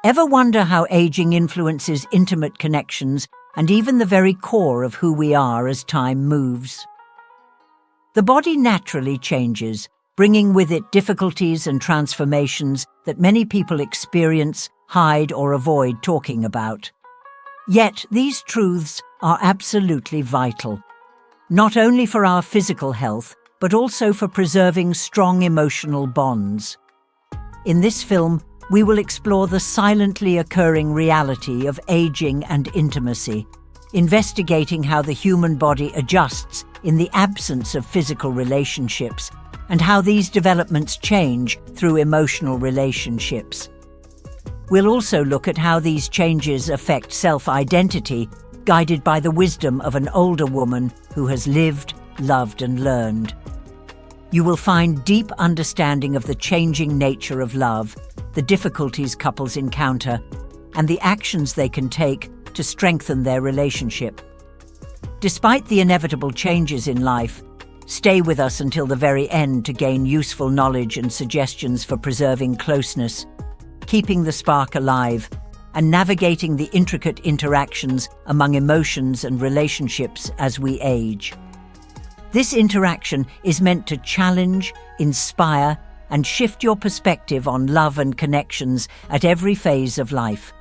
Ever wonder how aging influences intimate connections and even the very core of who we are as time moves? The body naturally changes, bringing with it difficulties and transformations that many people experience, hide, or avoid talking about. Yet these truths are absolutely vital, not only for our physical health, but also for preserving strong emotional bonds. In this film, we will explore the silently occurring reality of aging and intimacy, investigating how the human body adjusts in the absence of physical relationships and how these developments change through emotional relationships. We'll also look at how these changes affect self-identity, guided by the wisdom of an older woman who has lived, loved, and learned. You will find deep understanding of the changing nature of love, the difficulties couples encounter, and the actions they can take to strengthen their relationship. Despite the inevitable changes in life, stay with us until the very end to gain useful knowledge and suggestions for preserving closeness, keeping the spark alive, and navigating the intricate interactions among emotions and relationships as we age. This interaction is meant to challenge, inspire, and shift your perspective on love and connections at every phase of life.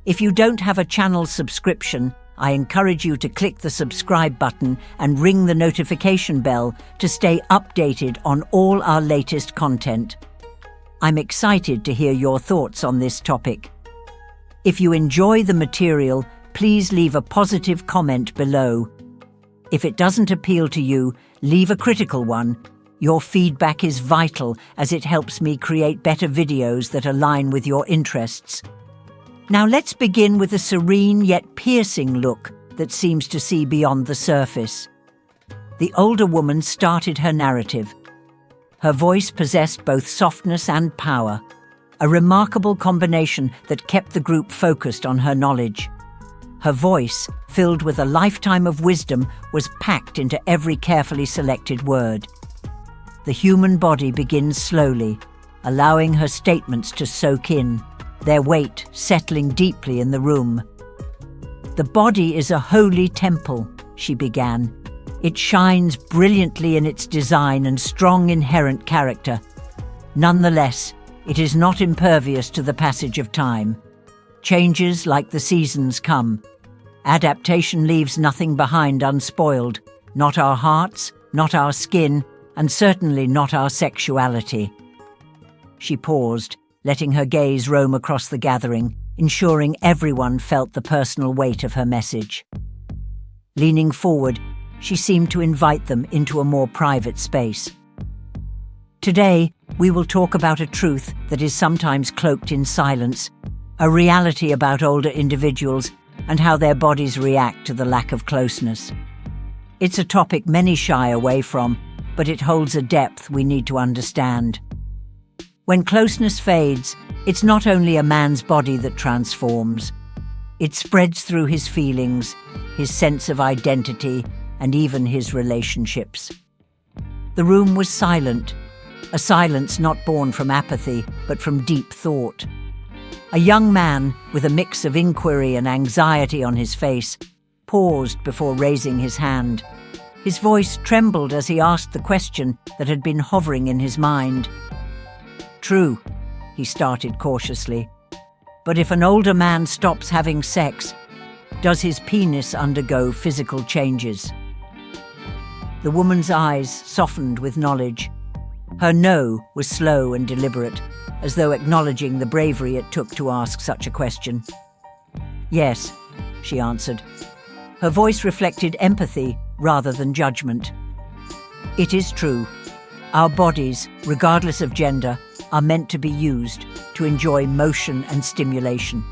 If you don't have a channel subscription, I encourage you to click the subscribe button and ring the notification bell to stay updated on all our latest content. I'm excited to hear your thoughts on this topic. If you enjoy the material, please leave a positive comment below. If it doesn't appeal to you, leave a critical one. Your feedback is vital as it helps me create better videos that align with your interests. Now let's begin with a serene yet piercing look that seems to see beyond the surface. The older woman started her narrative. Her voice possessed both softness and power, a remarkable combination that kept the group focused on her knowledge. Her voice, filled with a lifetime of wisdom, was packed into every carefully selected word. The human body begins slowly, allowing her statements to soak in, their weight settling deeply in the room. "The body is a holy temple," she began. "It shines brilliantly in its design and strong inherent character. Nonetheless, it is not impervious to the passage of time. Changes like the seasons come. Adaptation leaves nothing behind unspoiled, not our hearts, not our skin, and certainly not our sexuality." She paused, letting her gaze roam across the gathering, ensuring everyone felt the personal weight of her message. Leaning forward, she seemed to invite them into a more private space. Today, we will talk about a truth that is sometimes cloaked in silence, a reality about older individuals and how their bodies react to the lack of closeness. It's a topic many shy away from, but it holds a depth we need to understand. When closeness fades, it's not only a man's body that transforms. It spreads through his feelings, his sense of identity, and even his relationships. The room was silent, a silence not born from apathy, but from deep thought. A young man, with a mix of inquiry and anxiety on his face, paused before raising his hand. His voice trembled as he asked the question that had been hovering in his mind. "True," he started cautiously, "but if an older man stops having sex, does his penis undergo physical changes?" The woman's eyes softened with knowledge. Her no was slow and deliberate, as though acknowledging the bravery it took to ask such a question. "Yes," she answered. Her voice reflected empathy rather than judgment. "It is true. Our bodies, regardless of gender, are meant to be used to enjoy motion and stimulation.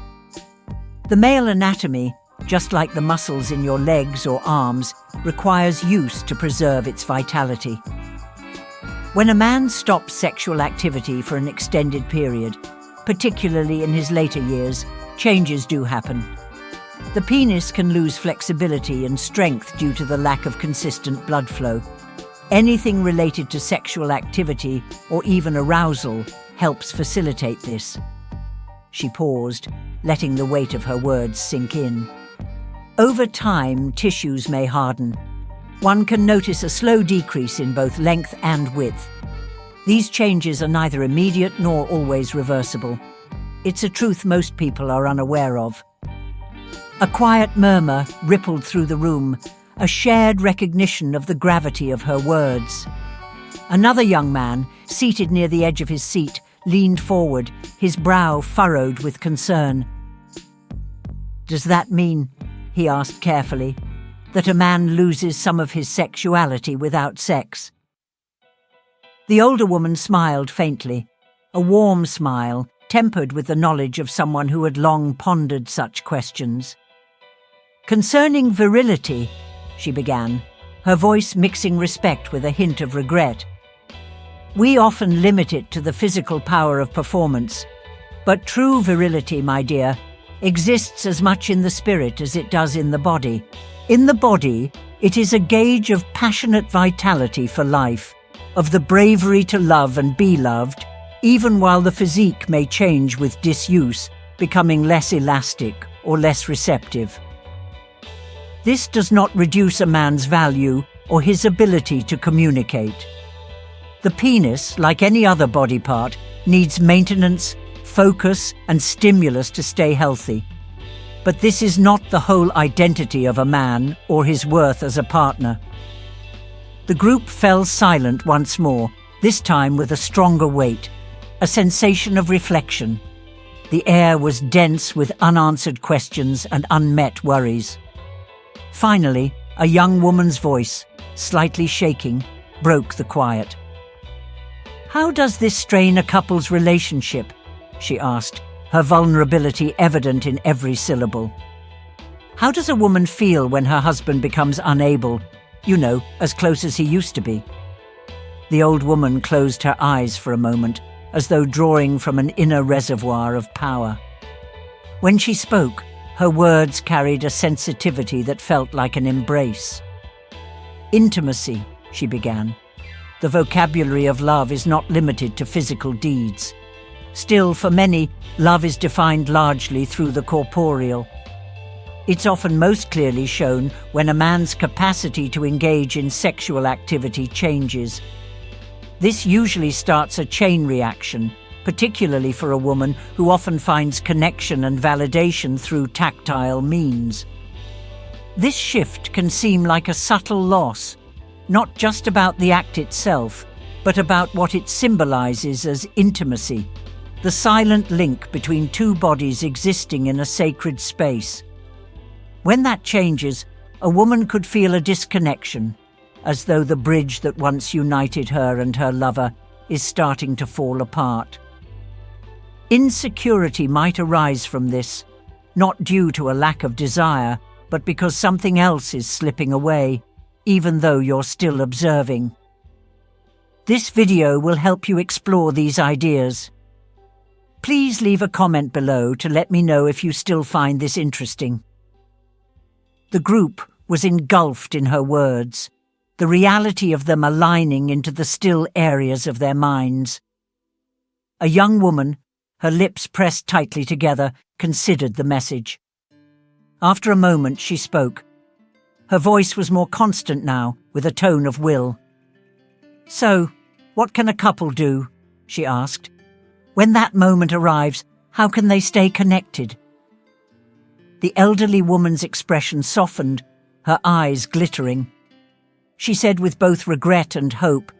The male anatomy, just like the muscles in your legs or arms, requires use to preserve its vitality. When a man stops sexual activity for an extended period, particularly in his later years, changes do happen. The penis can lose flexibility and strength due to the lack of consistent blood flow. Anything related to sexual activity or even arousal helps facilitate this. She paused, letting the weight of her words sink in. Over time, tissues may harden. One can notice a slow decrease in both length and width. These changes are neither immediate nor always reversible. It's a truth most people are unaware of. A quiet murmur rippled through the room, a shared recognition of the gravity of her words. Another young man, seated near the edge of his seat, leaned forward, his brow furrowed with concern. "Does that mean," he asked carefully, "that a man loses some of his sexuality without sex?" The older woman smiled faintly, a warm smile tempered with the knowledge of someone who had long pondered such questions. "Concerning virility," she began, her voice mixing respect with a hint of regret, "we often limit it to the physical power of performance. But true virility, my dear, exists as much in the spirit as it does in the body. In the body, it is a gauge of passionate vitality for life, of the bravery to love and be loved, even while the physique may change with disuse, becoming less elastic or less receptive. This does not reduce a man's value or his ability to communicate. The penis, like any other body part, needs maintenance, focus, and stimulus to stay healthy. But this is not the whole identity of a man or his worth as a partner." The group fell silent once more, this time with a stronger weight, a sensation of reflection. The air was dense with unanswered questions and unmet worries. Finally, a young woman's voice, slightly shaking, broke the quiet. "How does this strain a couple's relationship?" she asked, her vulnerability evident in every syllable. "How does a woman feel when her husband becomes unable, as close as he used to be?" The old woman closed her eyes for a moment, as though drawing from an inner reservoir of power. When she spoke, her words carried a sensitivity that felt like an embrace. "Intimacy," she began. "The vocabulary of love is not limited to physical deeds. Still, for many, love is defined largely through the corporeal. It's often most clearly shown when a man's capacity to engage in sexual activity changes. This usually starts a chain reaction, particularly for a woman who often finds connection and validation through tactile means. This shift can seem like a subtle loss, not just about the act itself, but about what it symbolizes as intimacy, the silent link between two bodies existing in a sacred space. When that changes, a woman could feel a disconnection, as though the bridge that once united her and her lover is starting to fall apart. Insecurity might arise from this, not due to a lack of desire, but because something else is slipping away, even though you're still observing. This video will help you explore these ideas. Please leave a comment below to let me know if you still find this interesting. The group was engulfed in her words, the reality of them aligning into the still areas of their minds. A young woman, her lips pressed tightly together, considered the message. After a moment, she spoke. Her voice was more constant now, with a tone of will. "So, what can a couple do?" she asked. "When that moment arrives, how can they stay connected?" The elderly woman's expression softened, her eyes glittering. She said with both regret and hope,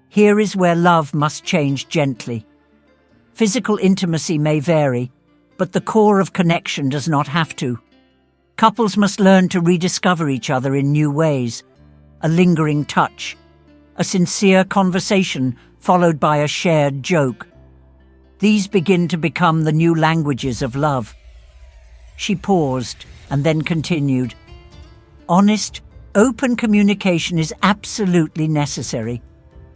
"Here is where love must change gently. Physical intimacy may vary, but the core of connection does not have to. Couples must learn to rediscover each other in new ways, a lingering touch, a sincere conversation followed by a shared joke. These begin to become the new languages of love." She paused and then continued, "Honest, open communication is absolutely necessary.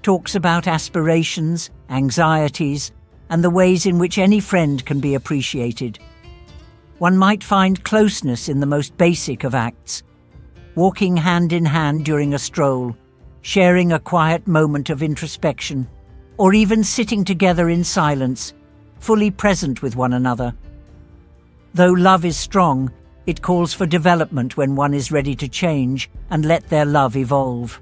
Talks about aspirations, anxieties, and the ways in which any friend can be appreciated. One might find closeness in the most basic of acts, walking hand in hand during a stroll, sharing a quiet moment of introspection, or even sitting together in silence, fully present with one another. Though love is strong, it calls for development when one is ready to change and let their love evolve.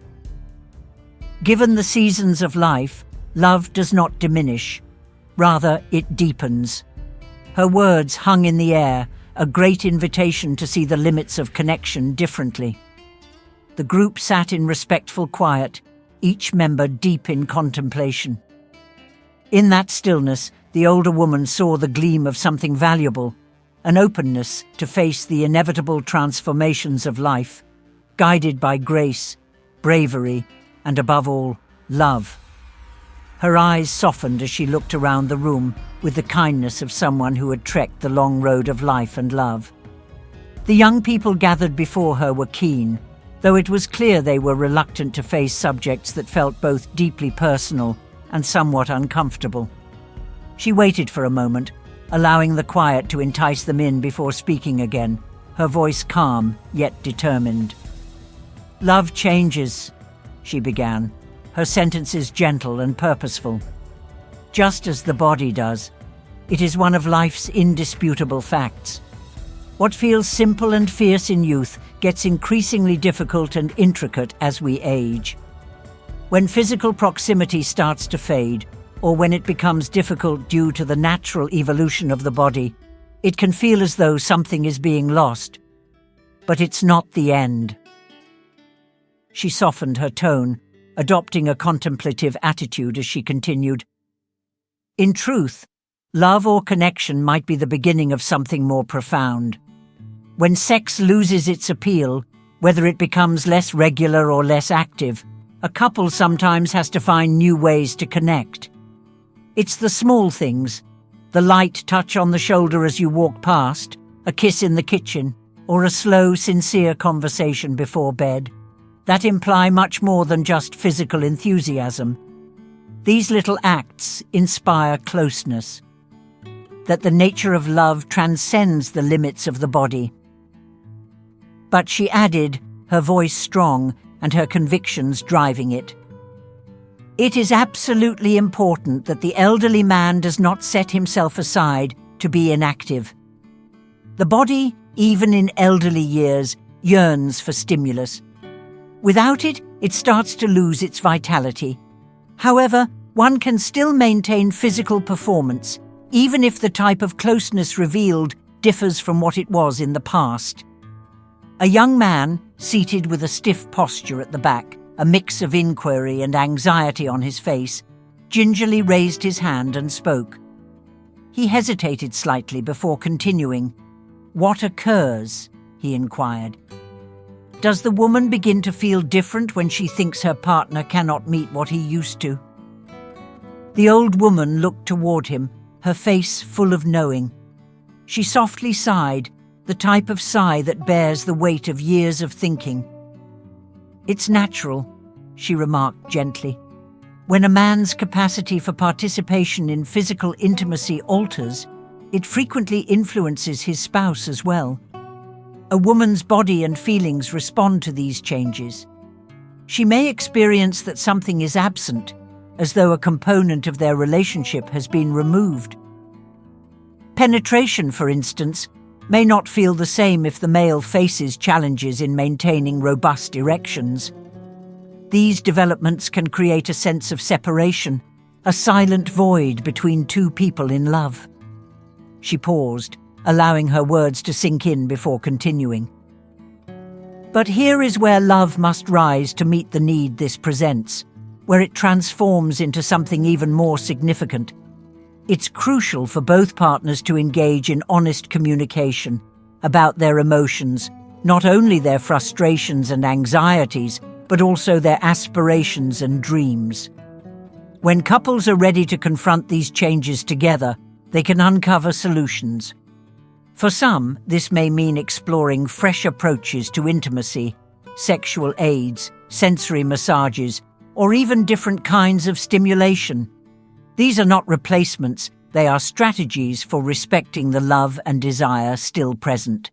Given the seasons of life, love does not diminish. Rather, it deepens. Her words hung in the air, a great invitation to see the limits of connection differently. The group sat in respectful quiet, each member deep in contemplation. In that stillness, the older woman saw the gleam of something valuable, an openness to face the inevitable transformations of life, guided by grace, bravery, and above all, love. Her eyes softened as she looked around the room with the kindness of someone who had trekked the long road of life and love. The young people gathered before her were keen, though it was clear they were reluctant to face subjects that felt both deeply personal and somewhat uncomfortable. She waited for a moment, allowing the quiet to entice them in before speaking again, her voice calm yet determined. "Love changes," she began, her sentences gentle and purposeful. "Just as the body does. It is one of life's indisputable facts. What feels simple and fierce in youth gets increasingly difficult and intricate as we age. When physical proximity starts to fade, or when it becomes difficult due to the natural evolution of the body, it can feel as though something is being lost. But it's not the end." She softened her tone, adopting a contemplative attitude as she continued. "In truth, love or connection might be the beginning of something more profound. When sex loses its appeal, whether it becomes less regular or less active, a couple sometimes has to find new ways to connect. It's the small things, the light touch on the shoulder as you walk past, a kiss in the kitchen, or a slow, sincere conversation before bed, that imply much more than just physical enthusiasm. These little acts inspire closeness, that the nature of love transcends the limits of the body." But she added, her voice strong and her convictions driving it, "It is absolutely important that the elderly man does not set himself aside to be inactive. The body, even in elderly years, yearns for stimulus. Without it, it starts to lose its vitality. However, one can still maintain physical performance, even if the type of closeness revealed differs from what it was in the past." A young man, seated with a stiff posture at the back, a mix of inquiry and anxiety on his face, gingerly raised his hand and spoke. He hesitated slightly before continuing. "What occurs?" he inquired. "Does the woman begin to feel different when she thinks her partner cannot meet what he used to?" The old woman looked toward him, her face full of knowing. She softly sighed, the type of sigh that bears the weight of years of thinking. "It's natural," she remarked gently. "When a man's capacity for participation in physical intimacy alters, it frequently influences his spouse as well. A woman's body and feelings respond to these changes. She may experience that something is absent, as though a component of their relationship has been removed. Penetration, for instance, may not feel the same if the male faces challenges in maintaining robust erections. These developments can create a sense of separation, a silent void between two people in love." She paused, allowing her words to sink in before continuing. "But here is where love must rise to meet the need this presents, where it transforms into something even more significant. It's crucial for both partners to engage in honest communication about their emotions, not only their frustrations and anxieties, but also their aspirations and dreams. When couples are ready to confront these changes together, they can uncover solutions. For some, this may mean exploring fresh approaches to intimacy, sexual aids, sensory massages, or even different kinds of stimulation. These are not replacements, they are strategies for respecting the love and desire still present."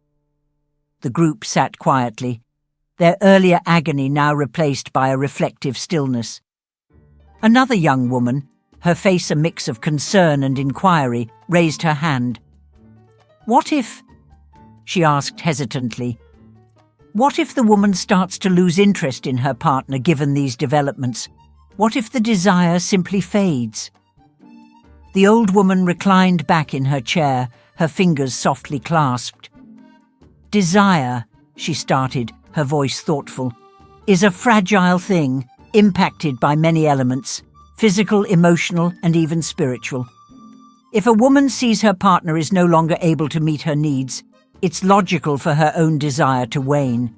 The group sat quietly, their earlier agony now replaced by a reflective stillness. Another young woman, her face a mix of concern and inquiry, raised her hand. "What if," she asked hesitantly, "what if the woman starts to lose interest in her partner given these developments? What if the desire simply fades?" The old woman reclined back in her chair, her fingers softly clasped. "Desire," she started, her voice thoughtful, "is a fragile thing, impacted by many elements, physical, emotional, and even spiritual. If a woman sees her partner is no longer able to meet her needs, it's logical for her own desire to wane.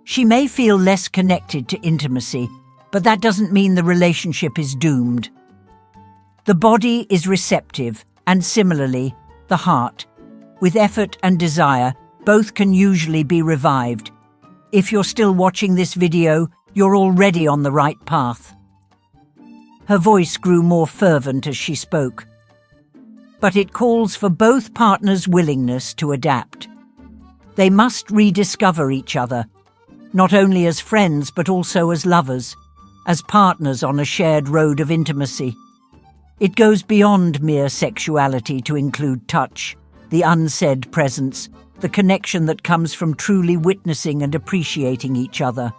She may feel less connected to intimacy, but that doesn't mean the relationship is doomed. The body is receptive, and similarly, the heart. With effort and desire, both can usually be revived. If you're still watching this video, you're already on the right path." Her voice grew more fervent as she spoke. "But it calls for both partners' willingness to adapt. They must rediscover each other, not only as friends but also as lovers, as partners on a shared road of intimacy. It goes beyond mere sexuality to include touch, the unsaid presence, the connection that comes from truly witnessing and appreciating each other.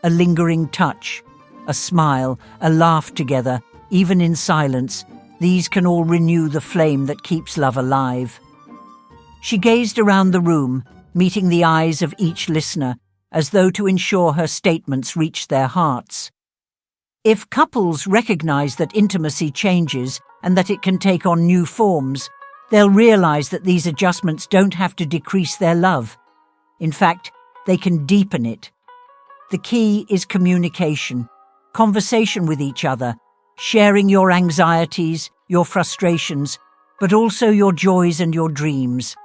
A lingering touch, a smile, a laugh together, even in silence, these can all renew the flame that keeps love alive." She gazed around the room, meeting the eyes of each listener, as though to ensure her statements reached their hearts. If couples recognize that intimacy changes and that it can take on new forms, they'll realize that these adjustments don't have to decrease their love. In fact, they can deepen it. The key is communication, conversation with each other, sharing your anxieties, your frustrations, but also your joys and your dreams.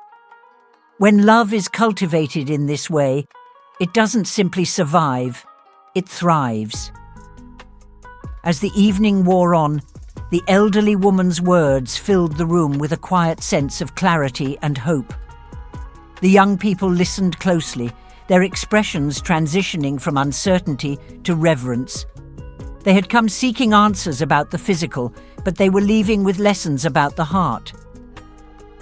When love is cultivated in this way, it doesn't simply survive, it thrives. As the evening wore on, the elderly woman's words filled the room with a quiet sense of clarity and hope. The young people listened closely, their expressions transitioning from uncertainty to reverence. They had come seeking answers about the physical, but they were leaving with lessons about the heart.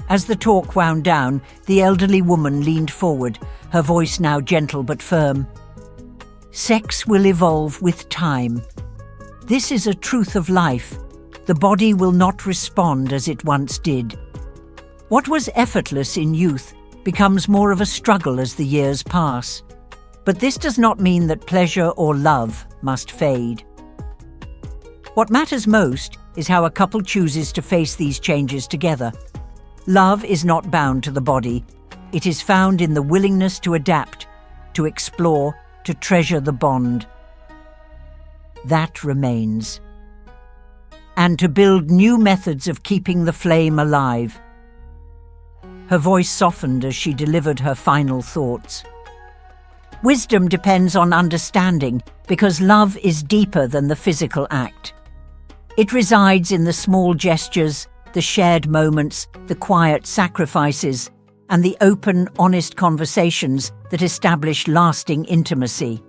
As the talk wound down, the elderly woman leaned forward, her voice now gentle but firm. "Sex will evolve with time. This is a truth of life. The body will not respond as it once did. What was effortless in youth becomes more of a struggle as the years pass. But this does not mean that pleasure or love must fade. What matters most is how a couple chooses to face these changes together. Love is not bound to the body. It is found in the willingness to adapt, to explore, to treasure the bond. That remains. And to build new methods of keeping the flame alive." Her voice softened as she delivered her final thoughts. "Wisdom depends on understanding, because love is deeper than the physical act. It resides in the small gestures, the shared moments, the quiet sacrifices, and the open, honest conversations that establish lasting intimacy.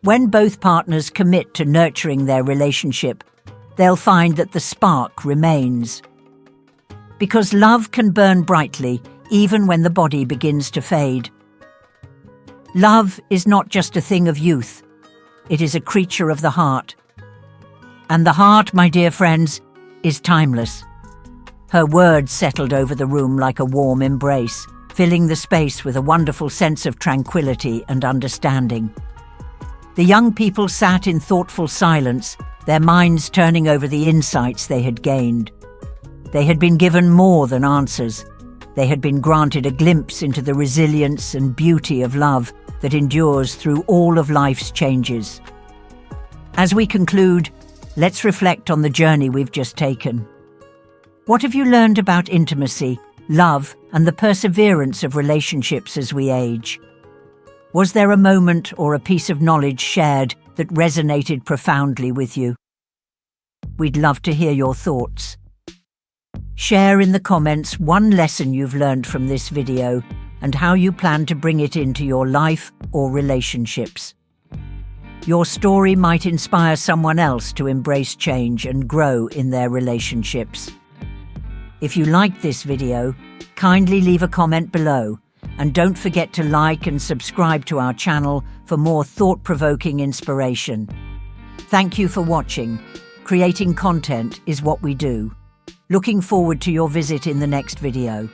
When both partners commit to nurturing their relationship, they'll find that the spark remains. Because love can burn brightly even when the body begins to fade. Love is not just a thing of youth. It is a creature of the heart. And the heart, my dear friends, is timeless." Her words settled over the room like a warm embrace, filling the space with a wonderful sense of tranquility and understanding. The young people sat in thoughtful silence, their minds turning over the insights they had gained. They had been given more than answers. They had been granted a glimpse into the resilience and beauty of love that endures through all of life's changes. As we conclude, let's reflect on the journey we've just taken. What have you learned about intimacy, love, and the perseverance of relationships as we age? Was there a moment or a piece of knowledge shared that resonated profoundly with you? We'd love to hear your thoughts. Share in the comments one lesson you've learned from this video and how you plan to bring it into your life or relationships. Your story might inspire someone else to embrace change and grow in their relationships. If you liked this video, kindly leave a comment below, and don't forget to like and subscribe to our channel for more thought-provoking inspiration. Thank you for watching. Creating content is what we do. Looking forward to your visit in the next video.